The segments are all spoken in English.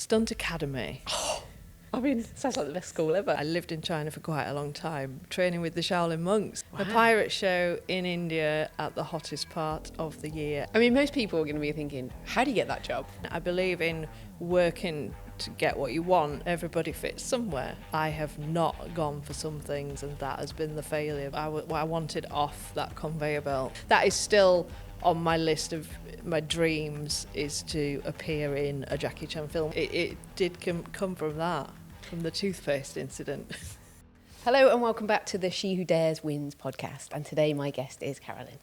Stunt Academy. I mean, sounds like the best school ever. I lived in China for quite a long time, training with the Shaolin monks. Wow. A pirate show in India at the hottest part of the year. I mean, most people are going to be thinking, how do you get that job? I believe in working to get what you want. Everybody fits somewhere. I have not gone for some things, and that has been the failure. I wanted off that conveyor belt. That is still on my list of my dreams, is to appear in a Jackie Chan film. It did come from that. From the toothpaste incident. Hello and welcome back to the She Who Dares Wins podcast. And today my guest is Carolyn.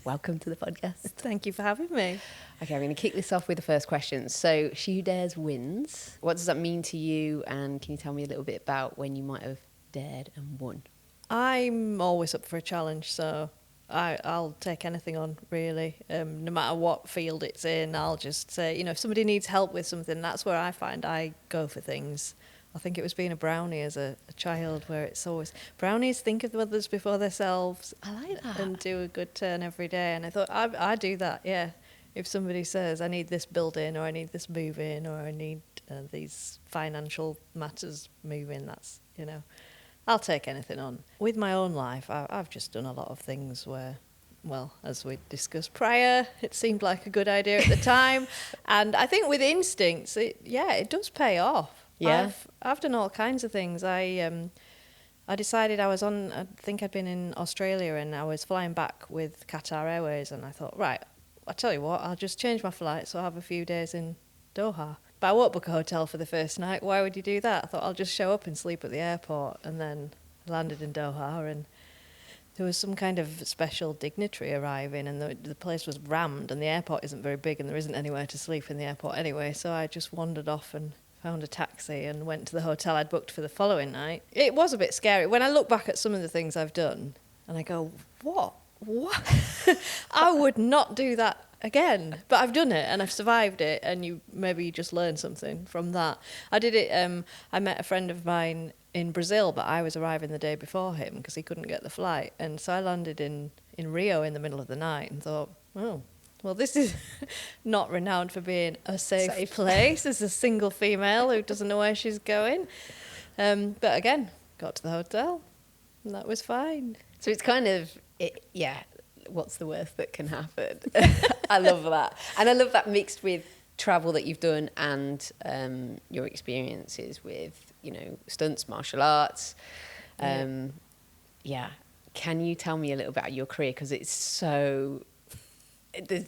Welcome to the podcast. Thank you for having me. Okay, I'm going to kick this off with the first question. So, She Who Dares Wins. What does that mean to you? And can you tell me a little bit about when you might have dared and won? I'm always up for a challenge, so I'll take anything on, really. No matter what field it's in, I'll just say, if somebody needs help with something, that's where I find I go for things. I think it was being a brownie as a child, where it's always, brownies think of others before themselves. I like that. And do a good turn every day. And I thought, I do that, yeah. If somebody says, I need this building, or I need this moving, or I need these financial matters moving, that's, I'll take anything on. With my own life, I've just done a lot of things where, well, as we discussed prior, it seemed like a good idea at the time. And I think with instincts, it does pay off. Yeah. I've done all kinds of things. I decided I think I'd been in Australia, and I was flying back with Qatar Airways, and I thought, right, I'll tell you what, I'll just change my flight so I'll have a few days in Doha. But I won't book a hotel for the first night. Why would you do that? I thought I'll just show up and sleep at the airport, and then landed in Doha, and there was some kind of special dignitary arriving, and the place was rammed, and the airport isn't very big, and there isn't anywhere to sleep in the airport anyway, so I just wandered off and found a taxi and went to the hotel I'd booked for the following night. It was a bit scary. When I look back at some of the things I've done, and I go, what? I would not do that again. But I've done it, and I've survived it, and you just learn something from that. I did it, I met a friend of mine in Brazil, but I was arriving the day before him because he couldn't get the flight. And so I landed in Rio in the middle of the night and thought, oh, well, this is not renowned for being a safe place as a single female who doesn't know where she's going. But again, got to the hotel, and that was fine. So it's kind of, what's the worst that can happen? I love that. And I love that mixed with travel that you've done and your experiences with, stunts, martial arts. Can you tell me a little bit about your career? Because it's so...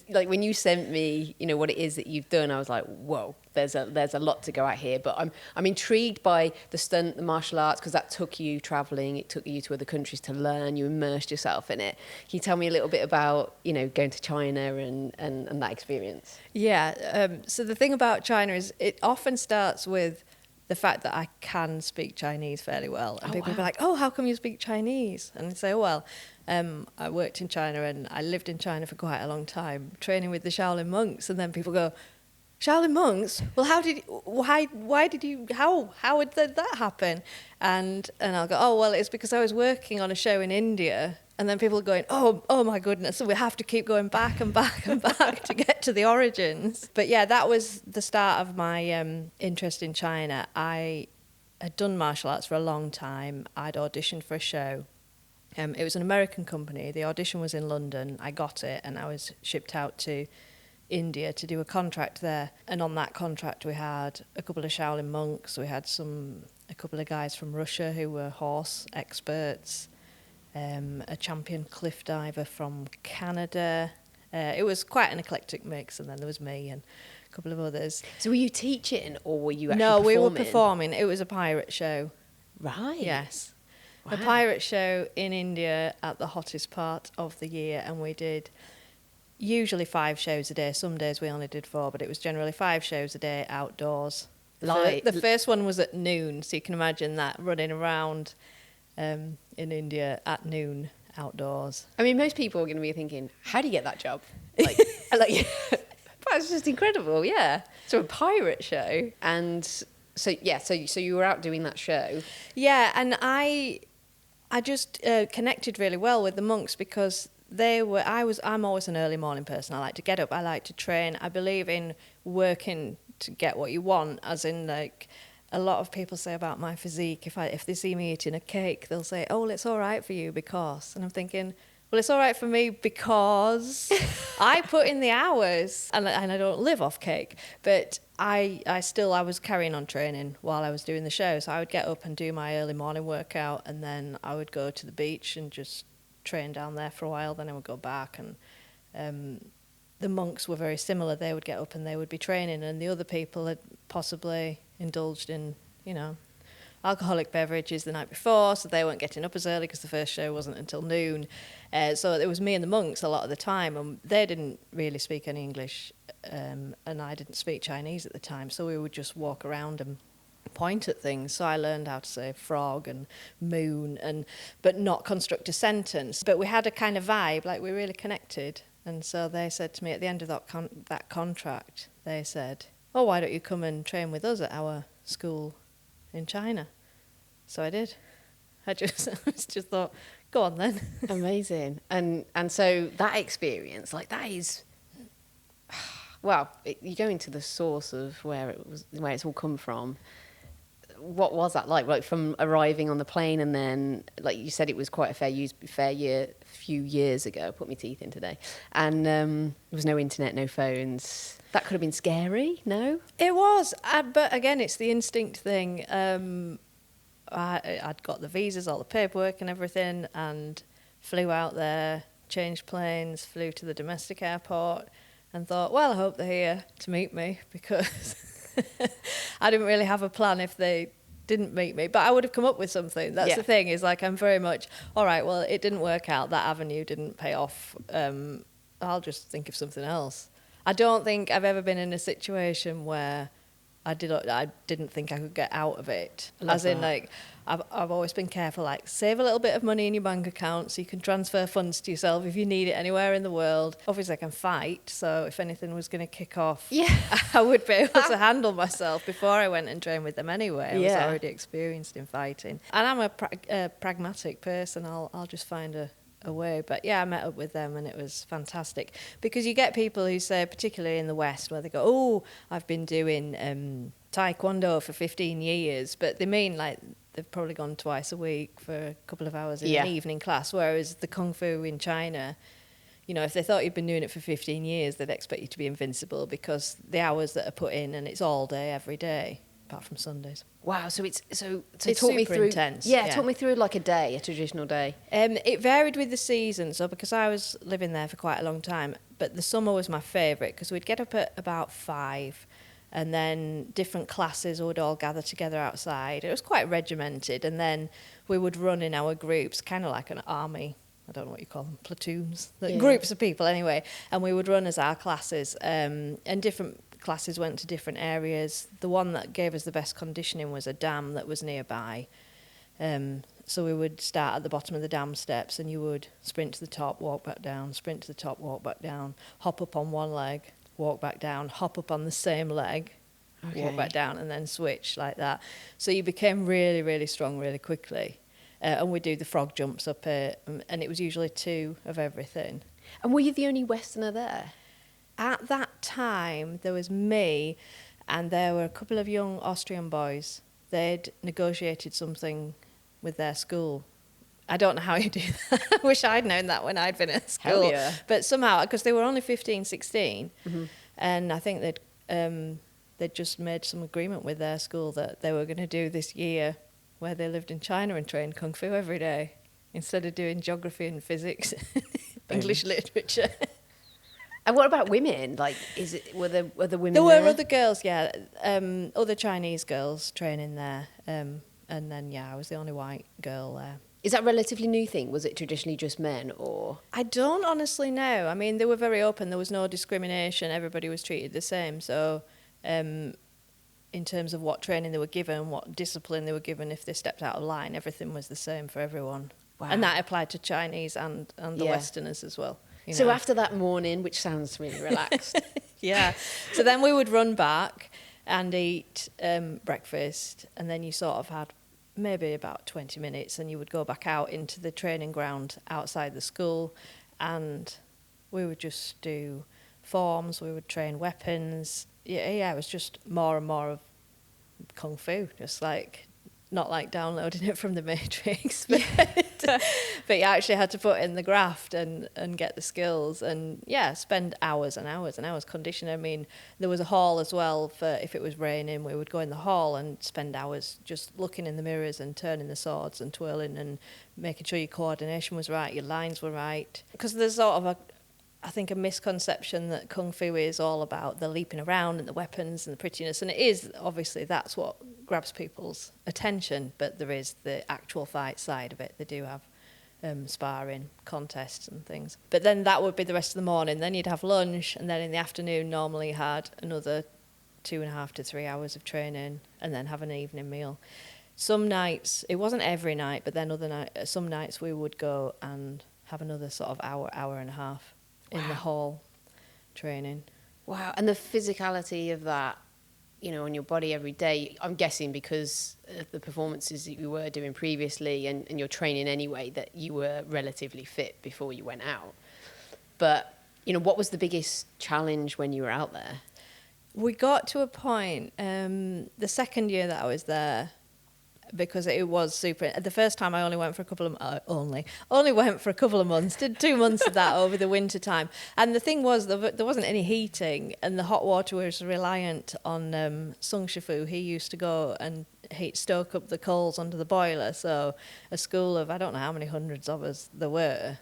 like when you sent me, what it is that you've done, I was like, whoa, there's a lot to go at here. But I'm intrigued by the stunt, the martial arts, because that took you traveling, it took you to other countries to learn, you immersed yourself in it. Can you tell me a little bit about, going to China and that experience? Yeah. So the thing about China is it often starts with the fact that I can speak Chinese fairly well. And people will be like, oh, how come you speak Chinese? And I say, oh, well, I worked in China and I lived in China for quite a long time, training with the Shaolin monks. And then people go, Shaolin monks? Well, how did that happen? And I'll go, oh, well, it's because I was working on a show in India. And then people are going, oh my goodness, so we have to keep going back and back and back to get to the origins. But yeah, that was the start of my interest in China. I had done martial arts for a long time. I'd auditioned for a show. It was an American company. The audition was in London. I got it, and I was shipped out to India to do a contract there. And on that contract, we had a couple of Shaolin monks. We had a couple of guys from Russia who were horse experts. A champion cliff diver from Canada. It was quite an eclectic mix, and then there was me and a couple of others. So were you teaching, or were you actually performing? No, we were performing. It was a pirate show. Right. Yes. Wow. A pirate show in India at the hottest part of the year, and we did usually 5 shows a day. Some days we only did 4, but it was generally 5 shows a day outdoors. The first one was at noon, so you can imagine that, running around in India at noon outdoors. I mean, most people are going to be thinking, how do you get that job? Like, that's just incredible, yeah. So a pirate show. And so you were out doing that show. Yeah, and I just connected really well with the monks because I'm always an early morning person. I like to get up, I like to train. I believe in working to get what you want, as in like a lot of people say about my physique, if they see me eating a cake, they'll say, oh, well, it's all right for you because, and I'm thinking, well, it's all right for me because I put in the hours and I don't live off cake. But I was carrying on training while I was doing the show. So I would get up and do my early morning workout, and then I would go to the beach and just train down there for a while. Then I would go back, and the monks were very similar. They would get up and they would be training, and the other people had possibly indulged in, alcoholic beverages the night before, so they weren't getting up as early because the first show wasn't until noon. So it was me and the monks a lot of the time, and they didn't really speak any English, and I didn't speak Chinese at the time, so we would just walk around and point at things. So I learned how to say frog and moon, but not construct a sentence. But we had a kind of vibe, like we really connected. And so they said to me at the end of that contract, they said, oh, why don't you come and train with us at our school in China? So I did. I just thought, go on then. Amazing. And so that experience, like that is, well, you go into the source of where it's all come from. What was that like from arriving on the plane, and then, like you said, it was quite a few years ago. I put my teeth in today, and there was no internet, no phones. That could have been scary. No, it was, but again, it's the instinct thing. I'd got the visas, all the paperwork, and everything, and flew out there, changed planes, flew to the domestic airport, and thought, well, I hope they're here to meet me, because I didn't really have a plan if they didn't meet me, but I would have come up with something. That's the thing, is like I'm very much, all right, well, it didn't work out, that avenue didn't pay off, I'll just think of something else. I don't think I've ever been in a situation where I didn't think I could get out of it. As in, like, I've always been careful, like, save a little bit of money in your bank account so you can transfer funds to yourself if you need it anywhere in the world. Obviously, I can fight, so if anything was going to kick off, I would be able to handle myself before I went and trained with them anyway. I was already experienced in fighting. And I'm a pragmatic person. I'll just find a way. But yeah, I met up with them and it was fantastic, because you get people who say, particularly in the West, where they go, oh, I've been doing taekwondo for 15 years, but they mean like they've probably gone twice a week for a couple of hours in an evening class, whereas the kung fu in China, if they thought you'd been doing it for 15 years, they'd expect you to be invincible, because the hours that are put in, and it's all day every day apart from Sundays. Wow, so it's talk me through intense. Yeah, talk me through like a traditional day. It varied with the season, so because I was living there for quite a long time, but the summer was my favourite, because we'd get up at about 5, and then different classes would all gather together outside. It was quite regimented, and then we would run in our groups, kind of like an army. I don't know what you call them, platoons, groups of people anyway, and we would run as our classes, and different classes went to different areas. The one that gave us the best conditioning was a dam that was nearby. So we would start at the bottom of the dam steps, and you would sprint to the top, walk back down, sprint to the top, walk back down, hop up on one leg, walk back down, hop up on the same leg, walk back down, and then switch like that. So you became really, really strong really quickly. And we'd do the frog jumps up it, and it was usually 2 of everything. And were you the only Westerner there? At that time, there was me, and there were a couple of young Austrian boys. They'd negotiated something with their school. I don't know how you do that. I wish I'd known that when I'd been at school. Hell yeah. But somehow, because they were only 15, 16, and I think they'd just made some agreement with their school that they were going to do this year where they lived in China and trained Kung Fu every day, instead of doing geography and physics, English literature. And what about women? Like, were there women there? There were other girls, yeah. Other Chinese girls training there. And then, I was the only white girl there. Is that a relatively new thing? Was it traditionally just men, or? I don't honestly know. I mean, they were very open. There was no discrimination. Everybody was treated the same. So in terms of what training they were given, what discipline they were given, if they stepped out of line, everything was the same for everyone. Wow. And that applied to Chinese and the Westerners as well. So after that morning, which sounds really relaxed. So then we would run back and eat breakfast, and then you sort of had maybe about 20 minutes, and you would go back out into the training ground outside the school, and we would just do forms, we would train weapons, yeah, it was just more and more of kung fu, just like not like downloading it from the Matrix, but you actually had to put in the graft and get the skills and spend hours and hours and hours conditioning. I mean, there was a hall as well for if it was raining, we would go in the hall and spend hours just looking in the mirrors and turning the swords and twirling and making sure your coordination was right, your lines were right. Because there's sort of I think a misconception that kung fu is all about the leaping around and the weapons and the prettiness, and it is, obviously that's what grabs people's attention, but there is the actual fight side of it. They do have sparring contests and things, but then that would be the rest of the morning. Then you'd have lunch, and then in the afternoon normally you had another 2.5 to 3 hours of training, and then have an evening meal. Some nights, it wasn't every night, but then some nights we would go and have another sort of hour and a half in the hall training. Wow. And the physicality of that, you know, on your body every day, I'm guessing because of the performances that you were doing previously and your training anyway, that you were relatively fit before you went out. But, you know, what was the biggest challenge when you were out there? We got to a point, the second year that I was there, because it was super. The first time I only went for a couple of only went for a couple of months. Did 2 months of that over the winter time. And the thing was, there wasn't any heating, and the hot water was reliant on Sung Shifu. He used to go and stoke up the coals under the boiler. So a school of, I don't know how many hundreds of us there were,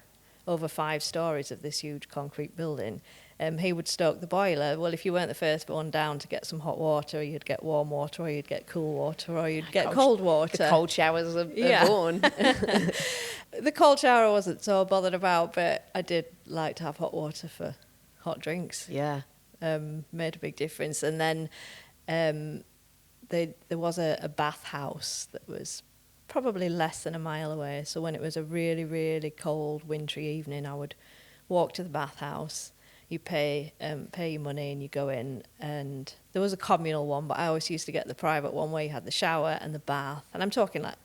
over 5 stories of this huge concrete building. He would stoke the boiler. Well, if you weren't the first one down to get some hot water, you'd get warm water, or you'd get cool water, or you'd get cold water. The cold showers are born. The cold shower I wasn't so bothered about, but I did like to have hot water for hot drinks. Yeah. Made a big difference. And then there was a bathhouse that was probably less than a mile away. So when it was a really, really cold, wintry evening, I would walk to the bathhouse. You pay your money and you go in, and there was a communal one, but I always used to get the private one where you had the shower and the bath, and I'm talking like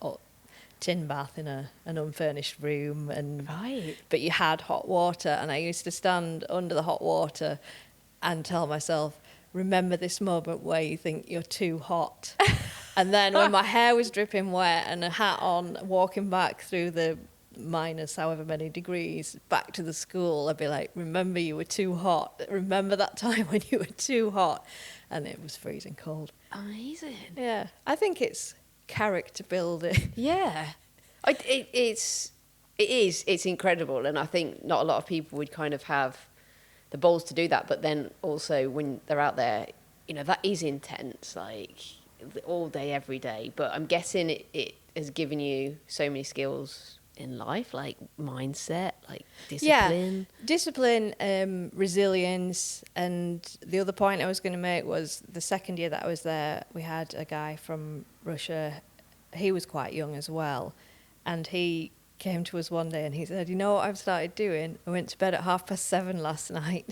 tin bath in an unfurnished room, and but you had hot water, and I used to stand under the hot water and tell myself, remember this moment where you think you're too hot. And then when my hair was dripping wet and a hat on, walking back through the minus however many degrees back to the school, I'd be like, remember you were too hot. Remember that time when you were too hot. And it was freezing cold. Amazing. Yeah. I think it's character building. Yeah. It's incredible. And I think not a lot of people would kind of have the balls to do that. But then also when they're out there, you know, that is intense, like all day, every day. But I'm guessing it has given you so many skills in life, like mindset, like discipline. Yeah, discipline, resilience. And the other point I was going to make was the second year that I was there, we had a guy from Russia. He was quite young as well, and he came to us one day and he said, you know what I've started doing? I went to bed at 7:30 last night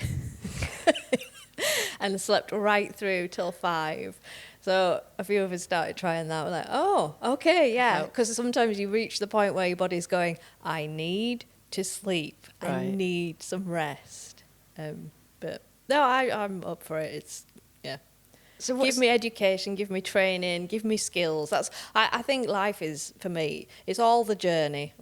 and slept right through till 5. So a few of us started trying that. We're like, oh, okay, yeah. Because sometimes you reach the point where your body's going, I need to sleep. Right. I need some rest. But no, I'm up for it. It's, yeah. So give me education, give me training, give me skills. I think life is, for me, it's all the journey.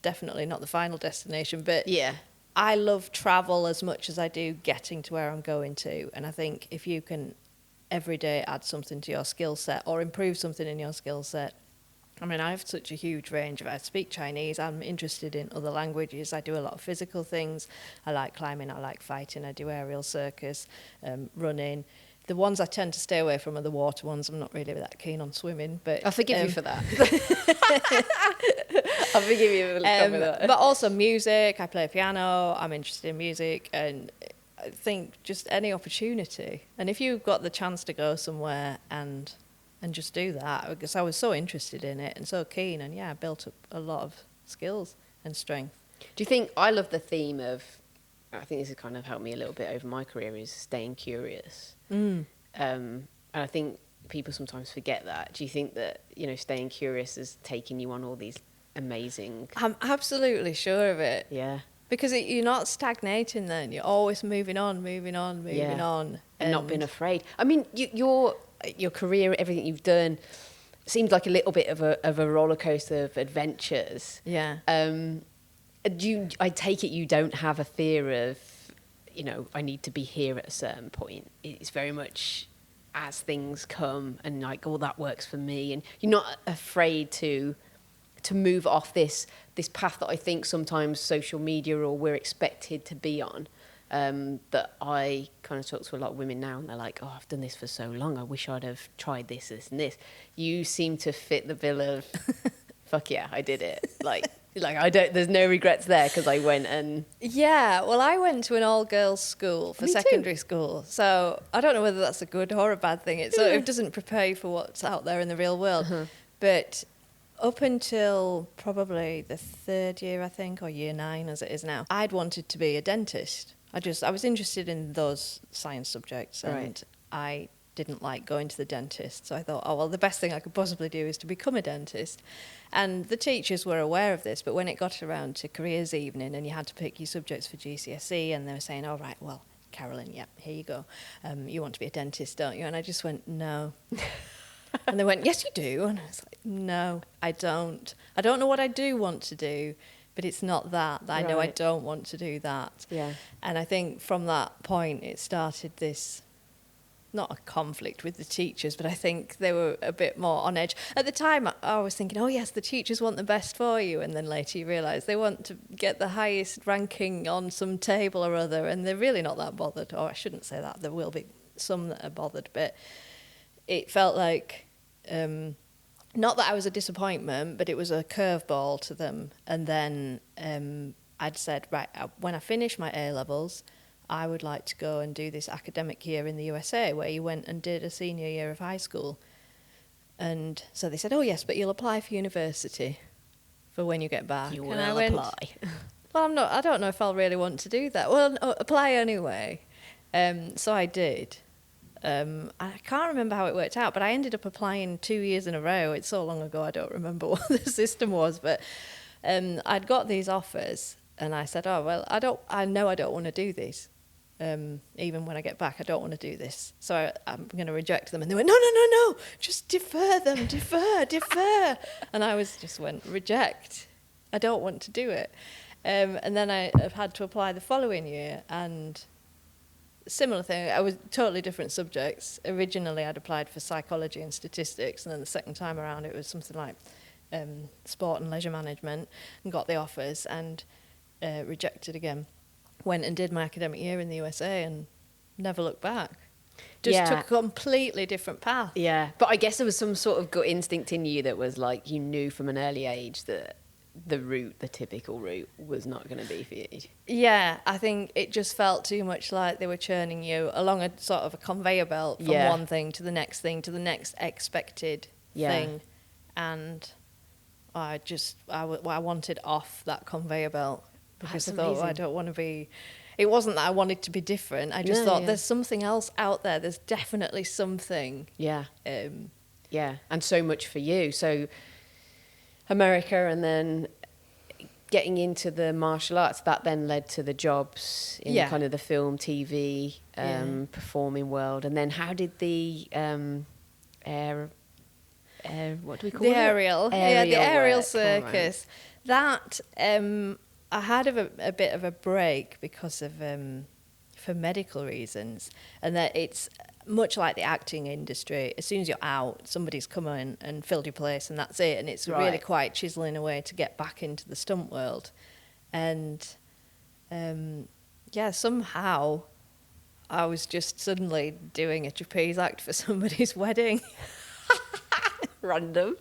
Definitely not the final destination, but yeah. I love travel as much as I do getting to where I'm going to. And I think if you can every day add something to your skill set or improve something in your skill set. I mean, I have such a huge range. I speak Chinese, I'm interested in other languages, I do a lot of physical things, I like climbing, I like fighting, I do aerial circus, running. The ones I tend to stay away from are the water ones. I'm not really that keen on swimming, but I'll forgive you for that. I'll forgive you for that. But also music, I play piano, I'm interested in music, and I think just any opportunity. And if you've got the chance to go somewhere and just do that, because I was so interested in it and so keen, and I built up a lot of skills and strength. Do you think, I love the theme of, I think this has kind of helped me a little bit over my career, is staying curious. And I think people sometimes forget that. Do you think that, you know, staying curious is taking you on all these amazing... I'm absolutely sure of it. Yeah. Because you're not stagnating then. You're always moving on. and not being afraid. I mean, your career, everything you've done, seems like a little bit of a roller coaster of adventures. Yeah. I take it you don't have a fear of, I need to be here at a certain point. It's very much as things come and like, oh, that works for me. And you're not afraid to move off this path that I think sometimes social media or we're expected to be on. That I kind of talk to a lot of women now and they're like, oh, I've done this for so long. I wish I'd have tried this, this and this. You seem to fit the bill of, fuck yeah, I did it. Like there's no regrets there because I went and... Yeah, well, I went to an all-girls school for secondary school, so I don't know whether that's a good or a bad thing. It sort of doesn't prepare you for what's out there in the real world. But up until probably the third year, I think, or year 9 as it is now, I'd wanted to be a dentist. I was interested in those science subjects, and I didn't like going to the dentist. So I thought, oh, well, the best thing I could possibly do is to become a dentist. And the teachers were aware of this, but when it got around to careers evening and you had to pick your subjects for GCSE, and they were saying, all right, well, Carolyn, yeah, here you go. You want to be a dentist, don't you? And I just went, no. And they went, yes, you do. And I was like, no, I don't. I don't know what I do want to do, but it's not that. I know I don't want to do that. Yeah. And I think from that point, it started this, not a conflict with the teachers, but I think they were a bit more on edge. At the time, I was thinking, oh, yes, the teachers want the best for you. And then later you realise they want to get the highest ranking on some table or other, and they're really not that bothered. Or I shouldn't say that. There will be some that are bothered, but it felt like... not that I was a disappointment, but it was a curveball to them. And then I'd said, right, when I finish my A-levels, I would like to go and do this academic year in the USA, where you went and did a senior year of high school. And so they said, oh, yes, but you'll apply for university for when you get back. You and will I went, apply. Well, I don't know if I'll really want to do that. Well, no, apply anyway. So I did. I can't remember how it worked out, but I ended up applying 2 years in a row. It's so long ago, I don't remember what the system was, but I'd got these offers, and I said, oh, well, I know I don't want to do this. Even when I get back, I don't want to do this. So I'm going to reject them. And they went, no, just defer them, defer. And I went, reject. I don't want to do it. And then I had to apply the following year, and... similar thing. I was totally different subjects. Originally, I'd applied for psychology and statistics, and then the second time around, it was something like sport and leisure management, and got the offers and rejected again. Went and did my academic year in the USA and never looked back. Just took a completely different path. Yeah, but I guess there was some sort of gut instinct in you that was like, you knew from an early age that the typical route was not going to be for you. Yeah, I think it just felt too much like they were churning you along a sort of a conveyor belt from one thing to the next thing to the next expected thing. And I wanted off that conveyor belt because I thought, I don't want to be... It wasn't that I wanted to be different. I just thought there's something else out there. There's definitely something. Yeah. And so much for you. So America, and then getting into the martial arts, that then led to the jobs in kind of the film, TV, performing world. And then how did the what do we call it? The aerial. The aerial circus. Right. That I had a bit of a break because of for medical reasons, and that it's much like the acting industry. As soon as you're out, somebody's come in and filled your place, and that's it. And it's really quite chiseling away to get back into the stunt world. And somehow I was just suddenly doing a trapeze act for somebody's wedding. Random.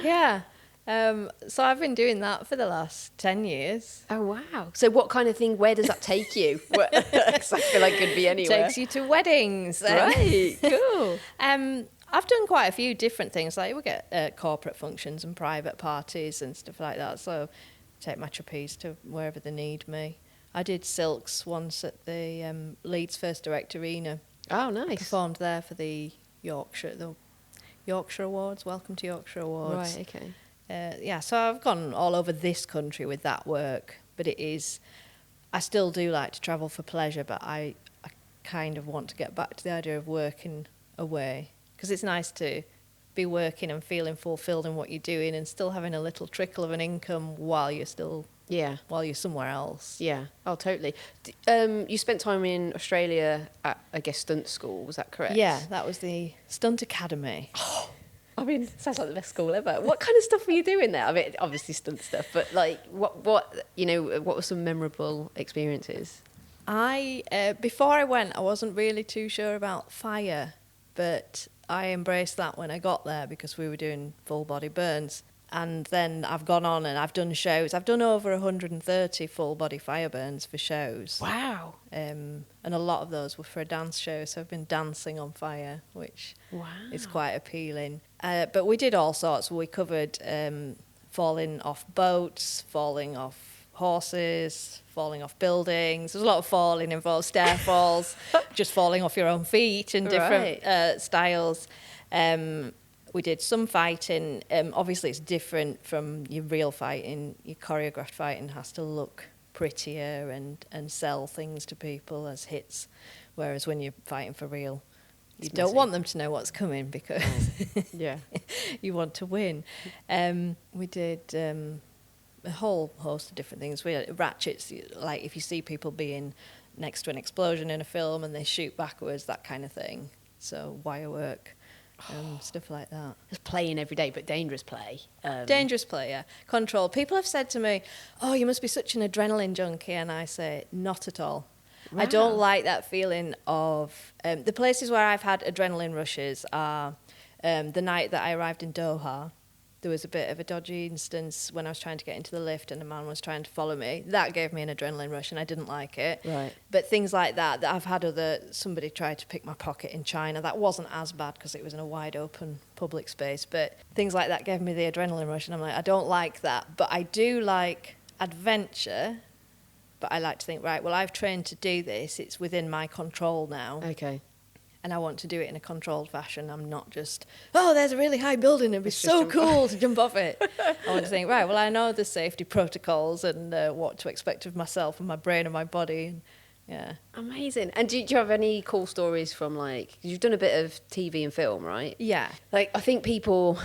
Yeah. So I've been doing that for the last 10 years. Oh, wow. So what kind of thing, where does that take you? Because I feel like it could be anywhere. Takes you to weddings. Right, cool. I've done quite a few different things. Like we get corporate functions and private parties and stuff like that. So take my trapeze to wherever they need me. I did silks once at the Leeds First Direct Arena. Oh, nice. I performed there for the Yorkshire Awards, Welcome to Yorkshire Awards. Right, okay. So I've gone all over this country with that work, but I still do like to travel for pleasure, but I kind of want to get back to the idea of working away, because it's nice to be working and feeling fulfilled in what you're doing and still having a little trickle of an income while you're somewhere else. Yeah. Oh, totally. You spent time in Australia at, I guess, stunt school. Was that correct? Yeah, that was the Stunt Academy. I mean, sounds like the best school ever. What kind of stuff were you doing there? I mean, obviously stunt stuff, but like, what were some memorable experiences? Before I went, I wasn't really too sure about fire, but I embraced that when I got there because we were doing full body burns. And then I've gone on and I've done shows. I've done over 130 full body fire burns for shows. Wow. And a lot of those were for a dance show, so I've been dancing on fire, which is quite appealing. But we did all sorts. We covered falling off boats, falling off horses, falling off buildings. There's a lot of falling involved, stair falls, just falling off your own feet in different styles. We did some fighting. Obviously, it's different from your real fighting. Your choreographed fighting has to look prettier and sell things to people as hits, whereas when you're fighting for real, you don't want them to know what's coming because you want to win. We did a whole host of different things. We had ratchets, like if you see people being next to an explosion in a film and they shoot backwards, that kind of thing. So wire work. Stuff like that. Just playing every day, but dangerous play. Dangerous play, yeah. Control. People have said to me, "Oh, you must be such an adrenaline junkie," and I say, not at all. Wow. I don't like that feeling of... the places where I've had adrenaline rushes are the night that I arrived in Doha. There was a bit of a dodgy instance when I was trying to get into the lift and a man was trying to follow me. That gave me an adrenaline rush and I didn't like it. Right. But things like that I've had somebody tried to pick my pocket in China. That wasn't as bad because it was in a wide open public space. But things like that gave me the adrenaline rush and I'm like, I don't like that. But I do like adventure. But I like to think, right, well, I've trained to do this. It's within my control now. Okay. And I want to do it in a controlled fashion. I'm not just, oh, there's a really high building. It'd be so cool to jump off it. I want to think, right, well, I know the safety protocols and what to expect of myself and my brain and my body. And, yeah. Amazing. And do you have any cool stories from, like, 'cause you've done a bit of TV and film, right? Yeah. Like, I think people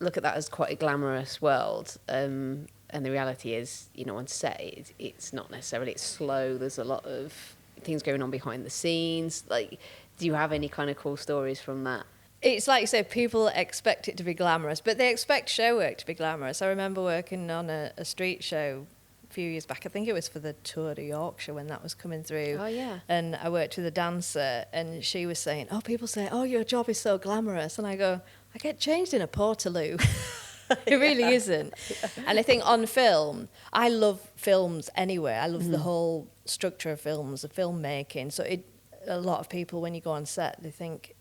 look at that as quite a glamorous world. And the reality is, on set, it's not necessarily, it's slow. There's a lot of things going on behind the scenes. Like, do you have any kind of cool stories from that? It's like you say, people expect it to be glamorous, but they expect show work to be glamorous. I remember working on a street show a few years back. I think it was for the Tour de Yorkshire when that was coming through. Oh, yeah. And I worked with a dancer, and she was saying, oh, people say, oh, your job is so glamorous. And I go, I get changed in a portaloo. It really isn't. And I think on film, I love films anyway. I love the whole structure of films, the filmmaking. So a lot of people, when you go on set, they think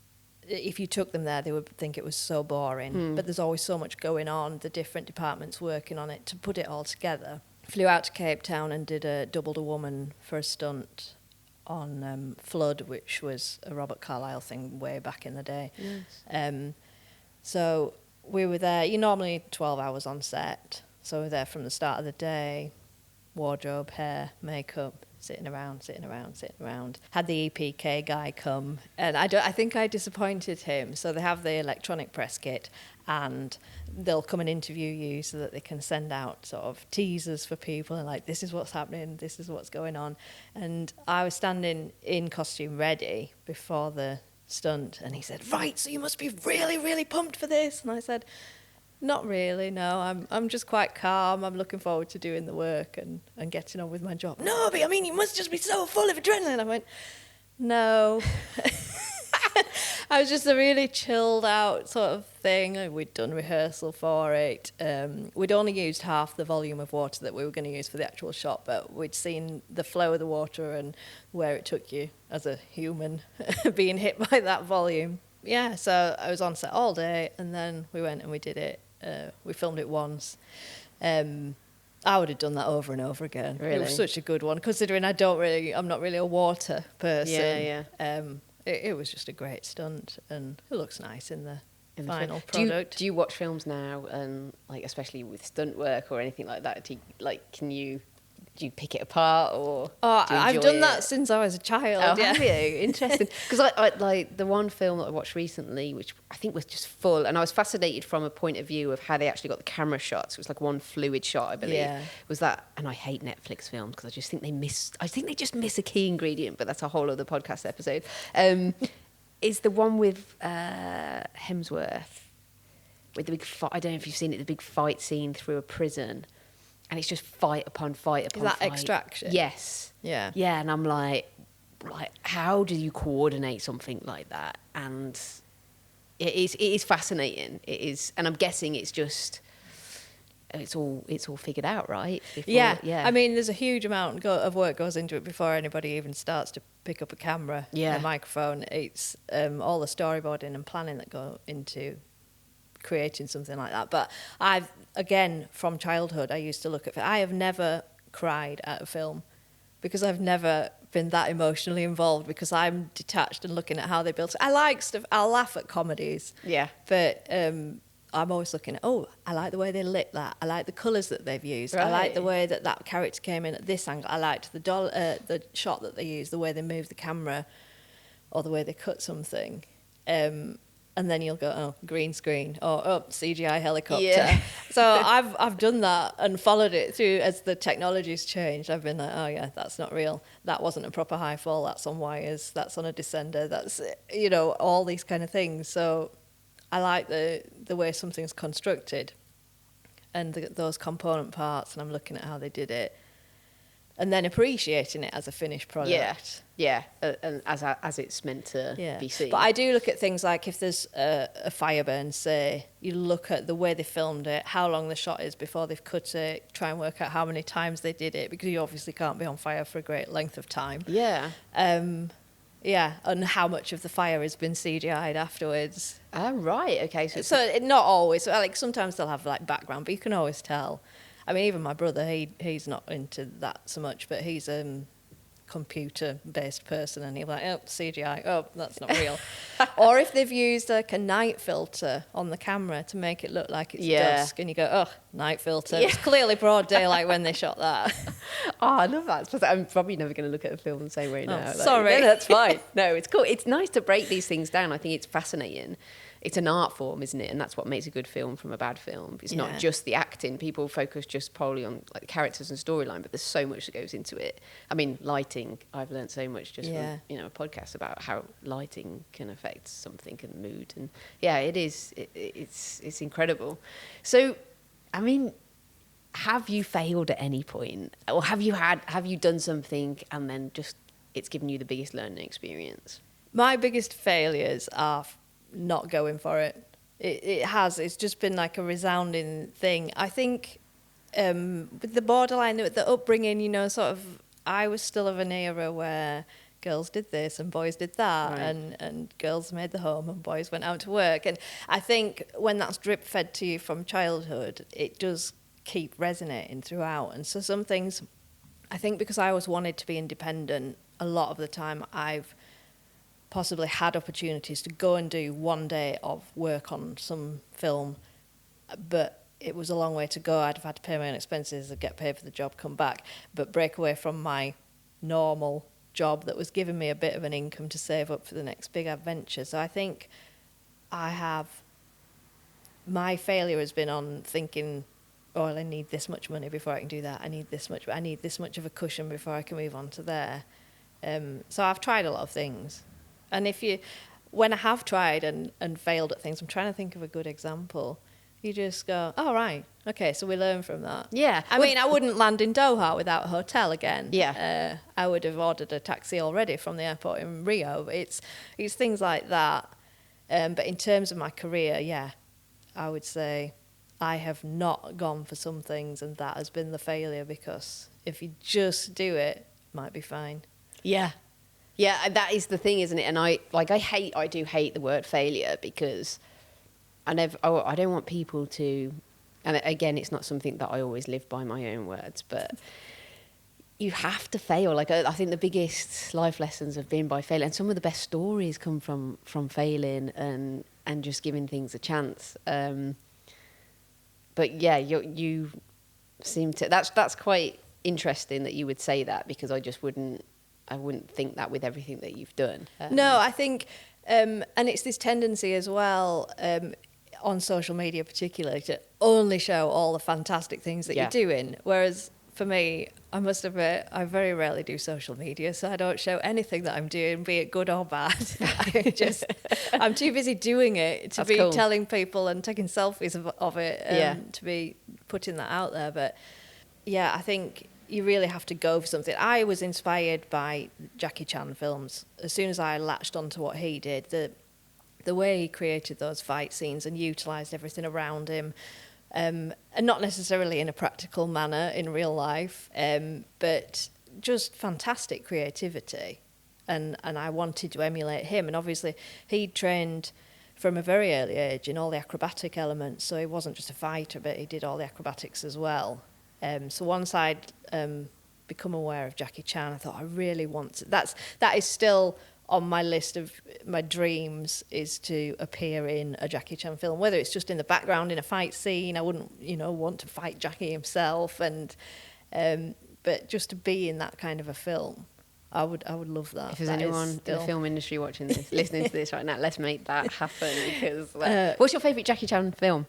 if you took them there, they would think it was so boring. But there's always so much going on, the different departments working on it to put it all together. Flew out to Cape Town and doubled a woman for a stunt on Flood, which was a Robert Carlyle thing way back in the day. Yes. So we were there. You're normally 12 hours on set. So we were there from the start of the day, wardrobe, hair, makeup, sitting around. Had the EPK guy come, and I think I disappointed him. So they have the electronic press kit, and they'll come and interview you so that they can send out sort of teasers for people and like, this is what's happening, this is what's going on. And I was standing in costume ready before the stunt, and he said, right, so you must be really, really pumped for this. And I said, not really, no. I'm just quite calm. I'm looking forward to doing the work and getting on with my job. No, but I mean, you must just be so full of adrenaline. I went, no. I was just a really chilled out sort of thing. We'd done rehearsal for it. We'd only used half the volume of water that we were going to use for the actual shot, but we'd seen the flow of the water and where it took you as a human being hit by that volume. Yeah, so I was on set all day, and then we went and we did it. We filmed it once. I would have done that over and over again. Really? It was such a good one, considering I'm not really a water person. Yeah. It was just a great stunt, and it looks nice in the final product. Do you watch films now, and like especially with stunt work or anything like that? Can you do you pick it apart or Oh, do you I've enjoy done that it? since I was a child. Oh, yeah. have you? Interesting. Because I like the one film that I watched recently, which I think was just full, and I was fascinated from a point of view of how they actually got the camera shots. It was like one fluid shot, I believe. Yeah. Was that? And I hate Netflix films because I just think they just miss a key ingredient. But that's a whole other podcast episode. Is the one with Hemsworth with the big fight? I don't know if you've seen it. The big fight scene through a prison. And it's just fight upon fight upon Is that fight. Extraction? Yes. Yeah. Yeah, and I'm like, how do you coordinate something like that? And it is fascinating. It is, and I'm guessing it's all figured out, right? Before, Yeah. I mean, there's a huge amount of work goes into it before anybody even starts to pick up a camera, a microphone. It's all the storyboarding and planning that go into creating something like that. But again, from childhood, I used to look at. I have never cried at a film because I've never been that emotionally involved because I'm detached and looking at how they built it. I like stuff. I'll laugh at comedies. Yeah. But I'm always looking at, I like the way they lit that. I like the colours that they've used. Right. I like the way that character came in at this angle. I liked the shot that they used, the way they moved the camera or the way they cut something. And then you'll go, green screen, or CGI helicopter. Yeah. So I've done that and followed it through as the technology's changed. I've been like, oh yeah, that's not real. That wasn't a proper high fall. That's on wires. That's on a descender. That's, all these kind of things. So I like the way something's constructed and those component parts, and I'm looking at how they did it. And then appreciating it as a finished product. Yeah, and as it's meant to be seen. But I do look at things like if there's a fire burn, say, you look at the way they filmed it, how long the shot is before they've cut it, try and work out how many times they did it, because you obviously can't be on fire for a great length of time. Yeah. And how much of the fire has been CGI'd afterwards. Oh, right, okay. So not always, like sometimes they'll have like background, but you can always tell. I mean, even my brother, he's not into that so much, but he's a computer-based person, and he'll be like, CGI, that's not real. Or if they've used like a night filter on the camera to make it look like it's dusk, and you go, night filter. Yeah. It's clearly broad daylight when they shot that. Oh, I love that. I'm probably never going to look at a film the same way now. Sorry. No, that's fine. No, it's cool. It's nice to break these things down. I think it's fascinating. It's an art form, isn't it? And that's what makes a good film from a bad film. It's not just the acting. People focus just probably on like the characters and storyline, but there's so much that goes into it. I mean, lighting. I've learned so much just from a podcast about how lighting can affect something and mood. And it is. It's incredible. So, I mean, have you failed at any point, or have you done something and then just it's given you the biggest learning experience? My biggest failures are not going for it. It's just been like a resounding thing. I think with the borderline, the upbringing, sort of, I was still of an era where girls did this and boys did that, right. and girls made the home and boys went out to work. And I think when that's drip fed to you from childhood, it does keep resonating throughout. And so some things, I think because I always wanted to be independent, a lot of the time I've possibly had opportunities to go and do one day of work on some film, but it was a long way to go. I'd have had to pay my own expenses, I'd get paid for the job, come back, but break away from my normal job that was giving me a bit of an income to save up for the next big adventure. So I think my failure has been on thinking, I need this much money before I can do that. I need this much of a cushion before I can move on to there. So I've tried a lot of things. And when I have tried and failed at things, I'm trying to think of a good example. You just go, right, okay, so we learn from that. Yeah. I mean, I wouldn't land in Doha without a hotel again. Yeah. I would have ordered a taxi already from the airport in Rio. It's things like that. But in terms of my career, I would say I have not gone for some things, and that has been the failure, because if you just do it, it might be fine. Yeah. Yeah, that is the thing, isn't it? And I do hate the word failure, because I don't want people to, and again, it's not something that I always live by my own words, but you have to fail. Like, I think the biggest life lessons have been by failing, and some of the best stories come from failing and just giving things a chance. But yeah, you seem to, that's quite interesting that you would say that, because I wouldn't think that with everything that you've done. No, I think, and it's this tendency as well, on social media particularly, to only show all the fantastic things that you're doing. Whereas for me, I must admit, I very rarely do social media, so I don't show anything that I'm doing, be it good or bad. I'm too busy doing it to be telling people and taking selfies of it, to be putting that out there. But yeah, I think you really have to go for something. I was inspired by Jackie Chan films. As soon as I latched onto what he did, the way he created those fight scenes and utilised everything around him, and not necessarily in a practical manner in real life, but just fantastic creativity. And I wanted to emulate him. And obviously he trained from a very early age in all the acrobatic elements, so he wasn't just a fighter, but he did all the acrobatics as well. So once I'd become aware of Jackie Chan, I thought I really want to. That is still on my list of my dreams, is to appear in a Jackie Chan film, whether it's just in the background in a fight scene. I wouldn't, want to fight Jackie himself, but just to be in that kind of a film, I would love that. If there's anyone in the film industry watching this, listening to this right now, let's make that happen. Because what's your favourite Jackie Chan film?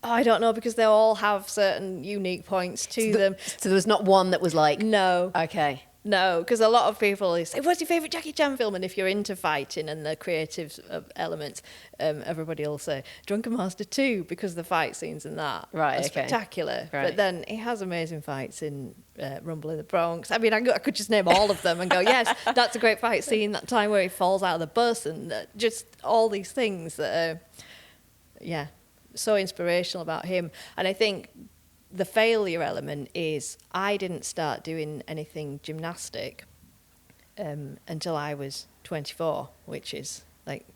I don't know, because they all have certain unique points to them. So there was not one that was like... No. Okay. No, because a lot of people say, what's your favourite Jackie Chan film? And if you're into fighting and the creative elements, everybody will say Drunken Master 2, because the fight scenes in that are spectacular. Right. But then he has amazing fights in Rumble in the Bronx. I mean, I could just name all of them and go, yes, that's a great fight scene, that time where he falls out of the bus, and just all these things that are, so inspirational about him. And I think the failure element is I didn't start doing anything gymnastic until I was 24, which is like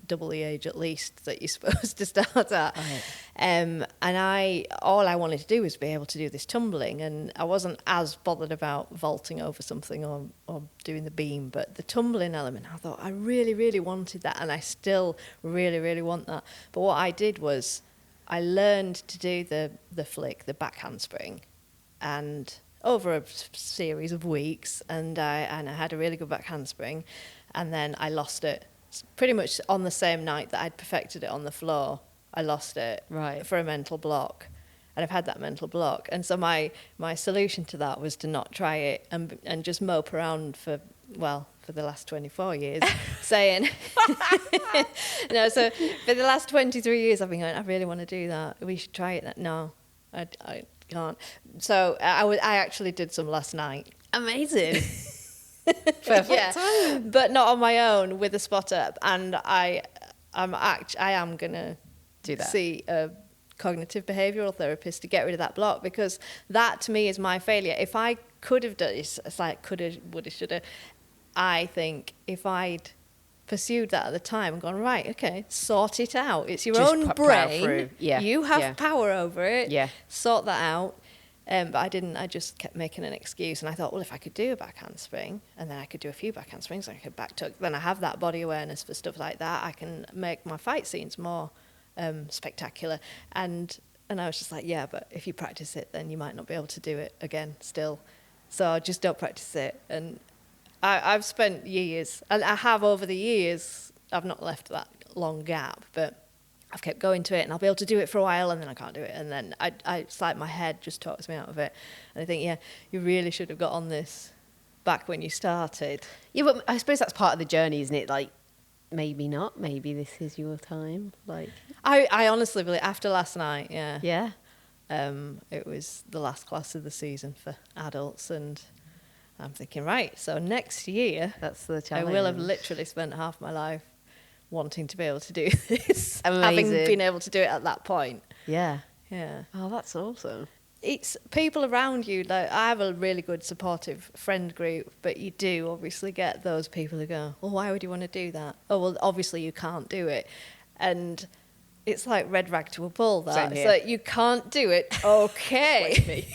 double the age at least that you're supposed to start at. Right. And all I wanted to do was be able to do this tumbling, and I wasn't as bothered about vaulting over something or doing the beam, but the tumbling element, I thought I really, really wanted that, and I still really, really want that. But what I did was I learned to do the flick, the back handspring, and over a series of weeks, and I had a really good back handspring, and then I lost it pretty much on the same night that I'd perfected it on the floor. I lost it for a mental block, and I've had that mental block. And so my solution to that was to not try it and just mope around for the last 24 years, saying, no, so for the last 23 years I've been going, I really want to do that. We should try it. No, I can't. So I actually did some last night. Amazing. Perfect time. But not on my own, with a spotter. And I am going to do that. See a cognitive behavioural therapist to get rid of that block, because that to me is my failure. If I could have done it, it's like coulda, woulda, shoulda. I think if I'd pursued that at the time and gone, right, okay, sort it out. It's your own brain. You have power over it. Yeah. Sort that out. But I didn't. I just kept making an excuse. And I thought, well, if I could do a back handspring, and then I could do a few back handsprings, I could back tuck, then I have that body awareness for stuff like that. I can make my fight scenes more spectacular. And I was just like, yeah, but if you practice it, then you might not be able to do it again still. So I just don't practice it. And I've spent years, and I have over the years, I've not left that long gap, but I've kept going to it, and I'll be able to do it for a while, and then I can't do it, and then it's like my head just talks me out of it. And I think, you really should have got on this back when you started. Yeah, but I suppose that's part of the journey, isn't it? Like, maybe not, maybe this is your time. Like, I honestly believe, after last night, Yeah. It was the last class of the season for adults, and I'm thinking, right, so next year, that's the challenge. I will have literally spent half my life wanting to be able to do this. Amazing. Having been able to do it at that point. Yeah. Yeah. Oh, that's awesome. It's people around you. Like, I have a really good supportive friend group, but you do obviously get those people who go, well, why would you want to do that? Oh, well, obviously you can't do it. And it's like red rag to a bull, that. It's like, you can't do it. Okay.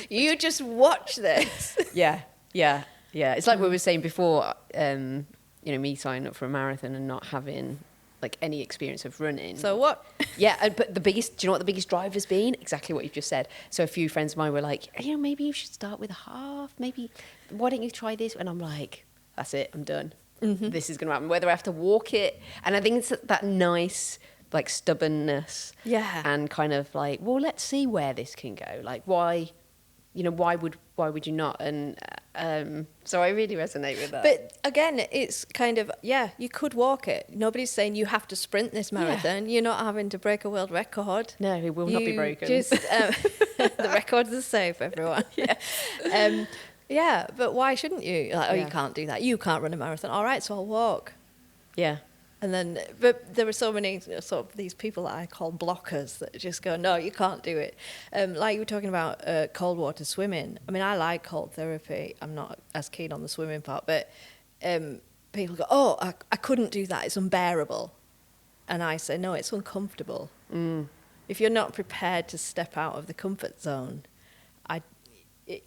You just watch this. Yeah. It's like we were saying before, me signing up for a marathon and not having like any experience of running. So what? Yeah, but do you know what the biggest drive has been? Exactly what you've just said. So a few friends of mine were like, maybe you should start with a half. Maybe, why don't you try this? And I'm like, that's it, I'm done. This is going to happen. Whether I have to walk it. And I think it's that nice, like, stubbornness. Yeah. And kind of like, well, let's see where this can go. Like, why would you not? And so I really resonate with that. But again, it's kind of, you could walk it. Nobody's saying you have to sprint this marathon. You're not having to break a world record. No, it will not be broken. Just, the records are safe, everyone. But why shouldn't you? Like, you can't do that. You can't run a marathon. All right, so I'll walk. Yeah. And then, but there are so many sort of these people that I call blockers that just go, no, you can't do it. Like you were talking about cold water swimming. I mean, I like cold therapy. I'm not as keen on the swimming part, but people go, oh, I couldn't do that. It's unbearable. And I say, no, it's uncomfortable. If you're not prepared to step out of the comfort zone,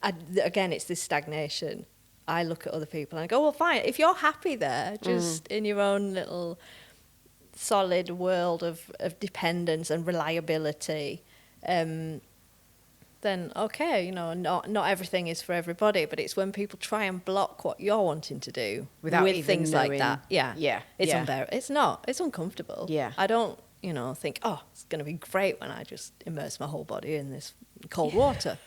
again, it's this stagnation. I look at other people and I go, well, fine. If you're happy there, just in your own little solid world of dependence and reliability, then okay, not everything is for everybody. But it's when people try and block what you're wanting to do without with even things knowing. like that. Yeah. It's unbearable. It's not. It's uncomfortable. Yeah. I don't, think, oh, it's going to be great when I just immerse my whole body in this cold water.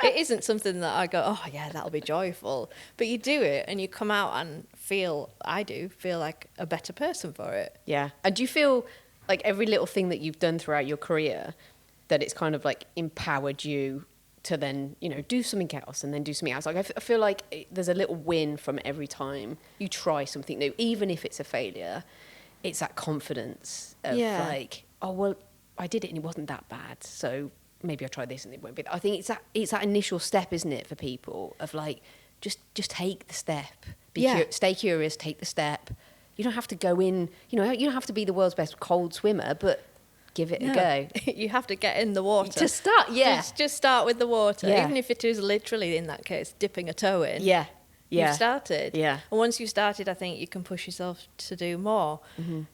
It isn't something that I go, oh, yeah, that'll be joyful. But you do it and you come out and feel like a better person for it. Yeah. And do you feel like every little thing that you've done throughout your career, that it's kind of like empowered you to then, do something else and then do something else? Like, I feel like there's a little win from every time you try something new, even if it's a failure. It's that confidence of like, oh, well, I did it and it wasn't that bad. So maybe I'll try this and it won't be. I think it's that initial step, isn't it, for people, of like, just take the step. Stay curious, take the step. You don't have to go in, you don't have to be the world's best cold swimmer, but give it a go. You have to get in the water. To start, Just start with the water, Yeah. even if it is literally, in that case, dipping a toe in. Yeah. You've started. Yeah. And once you've started, I think you can push yourself to do more.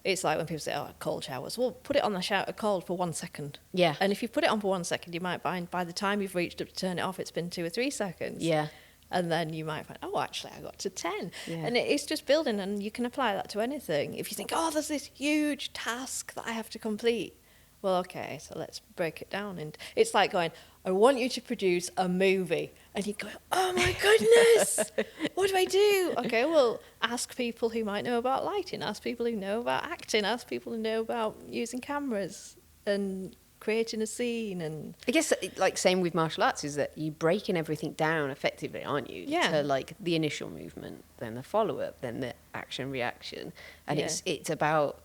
It's like when people say, oh, cold showers. Well, put it on the shower cold for 1 second. Yeah. And if you put it on for 1 second, you might find by the time you've reached up to turn it off, it's been 2 or 3 seconds. Yeah. And then you might find, oh, actually, I got to 10. Yeah. And it's just building, and you can apply that to anything. If you think, oh, there's this huge task that I have to complete. Well, okay, so let's break it down. And it's like going, I want you to produce a movie. And you go, oh my goodness, what do I do? Okay, well, ask people who might know about lighting, ask people who know about acting, ask people who know about using cameras and creating a scene. And I guess, like, same with martial arts, is that you're breaking everything down effectively, aren't you? Yeah. To, like, the initial movement, then the follow-up, then the action-reaction. And it's about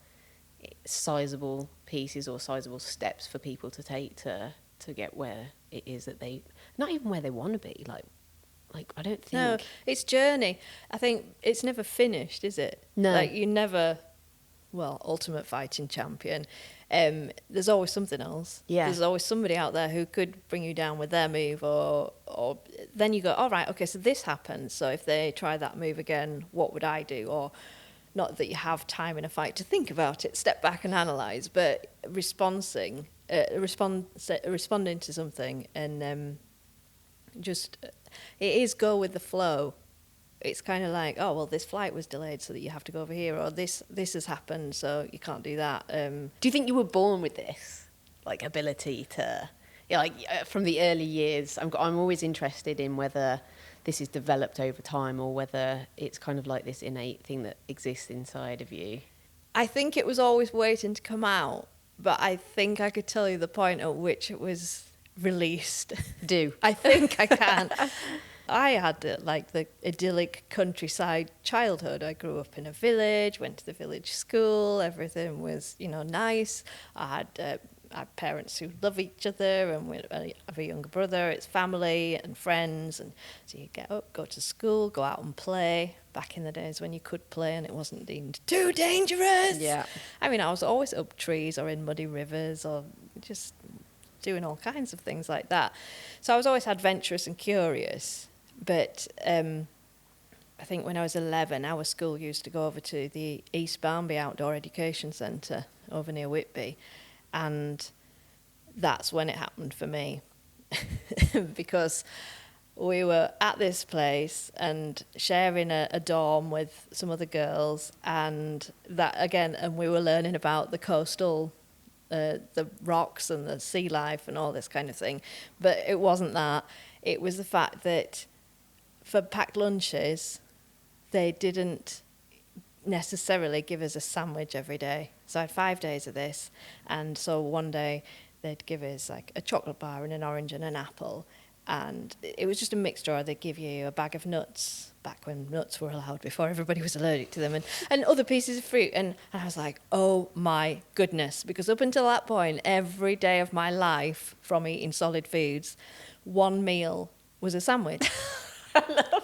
sizable pieces or sizable steps for people to take to get where it is that they, not even where they want to be, like I don't think. No, it's journey. I think it's never finished, is it? No. Like, you never, ultimate fighting champion. There's always something else. Yeah. There's always somebody out there who could bring you down with their move, or then you go, all right, okay, so this happens. So if they try that move again, what would I do? Or not that you have time in a fight to think about it, step back and analyse, but responding to something, and it is go with the flow. It's kind of like, oh, well, this flight was delayed so that you have to go over here, or this has happened so you can't do that. Do you think you were born with this, like, ability to, from the early years? I'm always interested in whether this is developed over time or whether it's kind of like this innate thing that exists inside of you. I think it was always waiting to come out, but I think I could tell you the point at which it was released. I think I can. I had the idyllic countryside childhood. I grew up in a village, went to the village school, everything was, nice. I had parents who love each other, and we have a younger brother. It's family and friends, and so you get up, go to school, go out and play. Back in the days when you could play and it wasn't deemed too dangerous. Yeah. I mean, I was always up trees or in muddy rivers or just doing all kinds of things like that. So I was always adventurous and curious. But I think when I was 11, our school used to go over to the East Barnby Outdoor Education Centre over near Whitby, and that's when it happened for me. Because we were at this place and sharing a dorm with some other girls, and we were learning about the coastal, the rocks and the sea life and all this kind of thing. But it wasn't that. It was the fact that for packed lunches, they didn't necessarily give us a sandwich every day. So I had 5 days of this, and so one day they'd give us like a chocolate bar and an orange and an apple, and it was just a mixture. Or they'd give you a bag of nuts, back when nuts were allowed, before everybody was allergic to them, and other pieces of fruit. And I was like, oh my goodness, because up until that point, every day of my life from eating solid foods, one meal was a sandwich.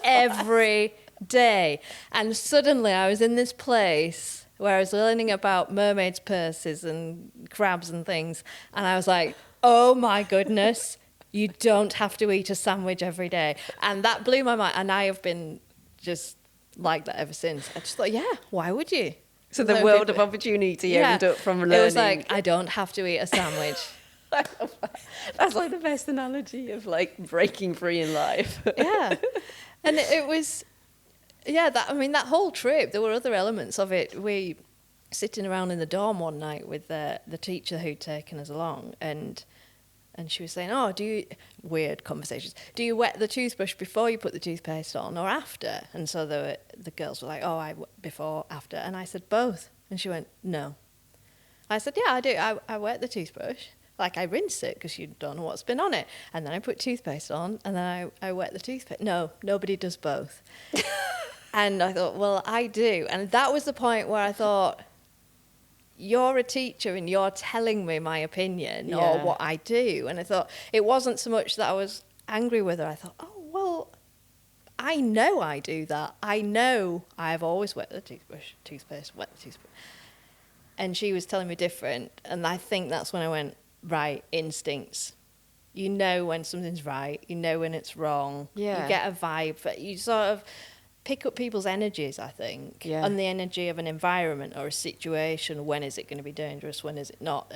Every day. And suddenly I was in this place where I was learning about mermaids' purses and crabs and things, and I was like, oh my goodness, you don't have to eat a sandwich every day. And that blew my mind, and I have been just like that ever since. I just thought, yeah, why would you? So the world of opportunity opened up from learning. It was like, I don't have to eat a sandwich. That's like the best analogy of like breaking free in life. Yeah. And it was, that whole trip, there were other elements of it. We sitting around in the dorm one night with the teacher who'd taken us along, and she was saying, weird conversations, do you wet the toothbrush before you put the toothpaste on or after? And so the girls were like, before, after. And I said, both. And she went, no. I said, yeah, I do. I wet the toothbrush. Like, I rinse it because you don't know what's been on it. And then I put toothpaste on, and then I wet the toothpaste. No, nobody does both. And I thought, well, I do. And that was the point where I thought, you're a teacher and you're telling me my opinion or what I do. And I thought, it wasn't so much that I was angry with her. I thought, oh, well, I know I do that. I know I've always wet the toothpaste. And she was telling me different. And I think that's when I went, right, instincts. You know when something's right. You know when it's wrong. Yeah. You get a vibe. You sort of pick up people's energies, I think, and the energy of an environment or a situation. When is it going to be dangerous? When is it not?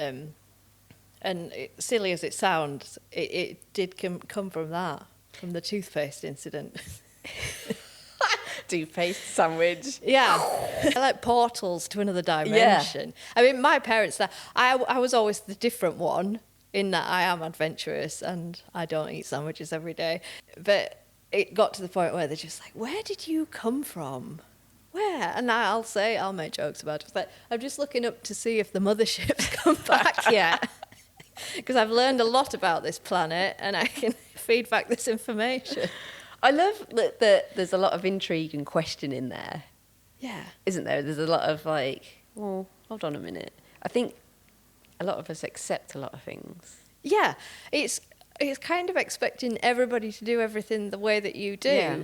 And silly as it sounds, it did come from that, from the toothpaste incident. Toothpaste sandwich. Yeah. I like portals to another dimension. Yeah. I mean, my parents, I was always the different one in that I am adventurous and I don't eat sandwiches every day. But it got to the point where they're just like, where did you come from? Where? And I'll make jokes about it. It's like, I'm just looking up to see if the mothership's come back yet. Because I've learned a lot about this planet and I can feed back this information. I love that there's a lot of intrigue and question in there. Yeah. Isn't there? There's a lot of like, well, hold on a minute. I think a lot of us accept a lot of things. Yeah. It's kind of expecting everybody to do everything the way that you do. Yeah.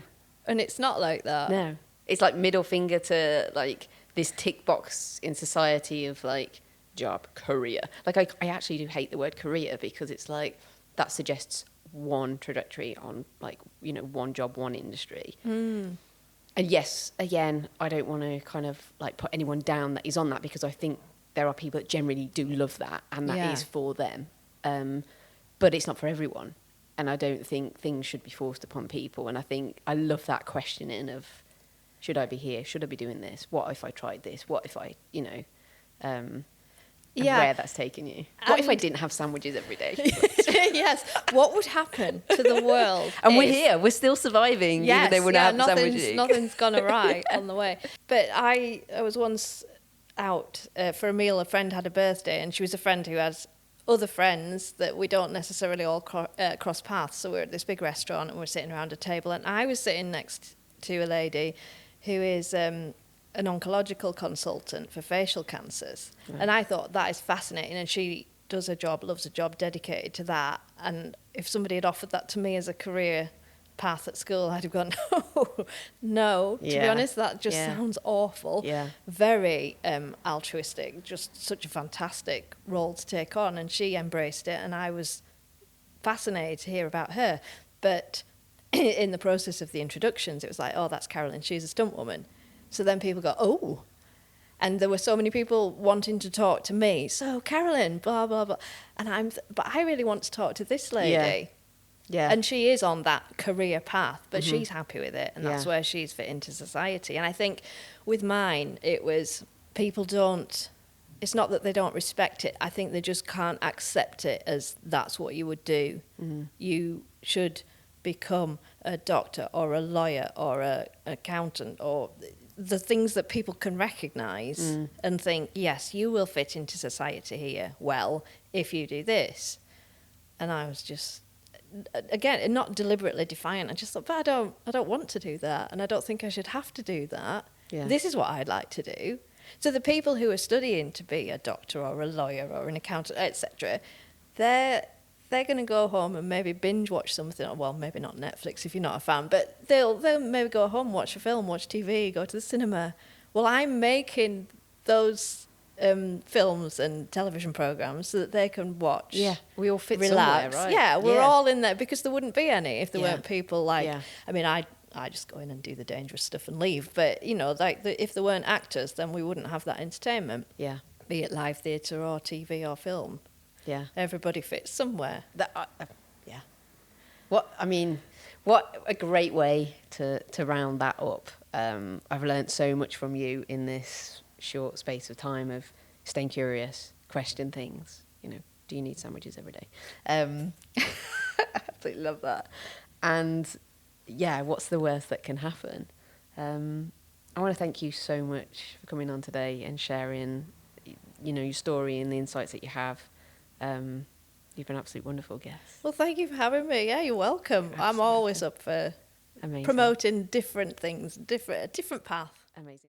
And it's not like that. No. It's like middle finger to like this tick box in society of like job, career. Like I actually do hate the word career because it's like that suggests one trajectory on like, you know, one job, one industry. And yes, again, I don't want to kind of like put anyone down that is on that because I think there are people that generally do love that and that is for them. But it's not for everyone. And I don't think things should be forced upon people. And I think I love that questioning of, should I be here? Should I be doing this? What if I tried this? What if I, you know, where that's taken you? What if I didn't have sandwiches every day? Yes. What would happen to the world? And we're here. We're still surviving. Yes, even though we're not sandwiches. Nothing's gone awry on the way. But I was once out for a meal. A friend had a birthday, and she was a friend who has other friends that we don't necessarily all cross paths. So we're at this big restaurant, and we're sitting around a table, and I was sitting next to a lady who is an oncological consultant for facial cancers. Right. And I thought that is fascinating. And she does her job, loves her job, dedicated to that. And if somebody had offered that to me as a career path at school, I'd have gone, no. To be honest, that just sounds awful. Yeah. Very altruistic, just such a fantastic role to take on. And she embraced it. And I was fascinated to hear about her. But in the process of the introductions, it was like, oh, that's Carolyn, she's a stunt woman. So then people go, oh. And there were so many people wanting to talk to me. So Carolyn, blah, blah, blah. And but I really want to talk to this lady. Yeah. And she is on that career path, but she's happy with it. And that's where she's fit into society. And I think with mine, it was people don't, it's not that they don't respect it. I think they just can't accept it as that's what you would do. You should become a doctor or a lawyer or an accountant or the things that people can recognise and think, yes, you will fit into society here well if you do this. And I was just, again, not deliberately defiant. I just thought, but I don't want to do that, and I don't think I should have to do that. Yeah. This is what I'd like to do. So the people who are studying to be a doctor or a lawyer or an accountant, etc., they're going to go home and maybe binge watch something. Well, maybe not Netflix if you're not a fan, but they'll maybe go home, watch a film, watch TV, go to the cinema. Well, I'm making those films and television programs so that they can watch. Yeah, we all fit relax. somewhere, right? Yeah, we're all in there because there wouldn't be any if there weren't people like. Yeah. I mean, I just go in and do the dangerous stuff and leave. But you know, like if there weren't actors, then we wouldn't have that entertainment. Yeah. Be it live theatre or TV or film. Yeah. Everybody fits somewhere. Yeah. What a great way to round that up. I've learnt so much from you in this short space of time of staying curious, question things. You know, do you need sandwiches every day? I absolutely love that. And yeah, what's the worst that can happen? I want to thank you so much for coming on today and sharing, you know, your story and the insights that you have. You've been an absolutely wonderful guest. Well, thank you for having me. Yeah, you're welcome. Absolutely. I'm always up for Amazing. promoting different things, a different path. Amazing.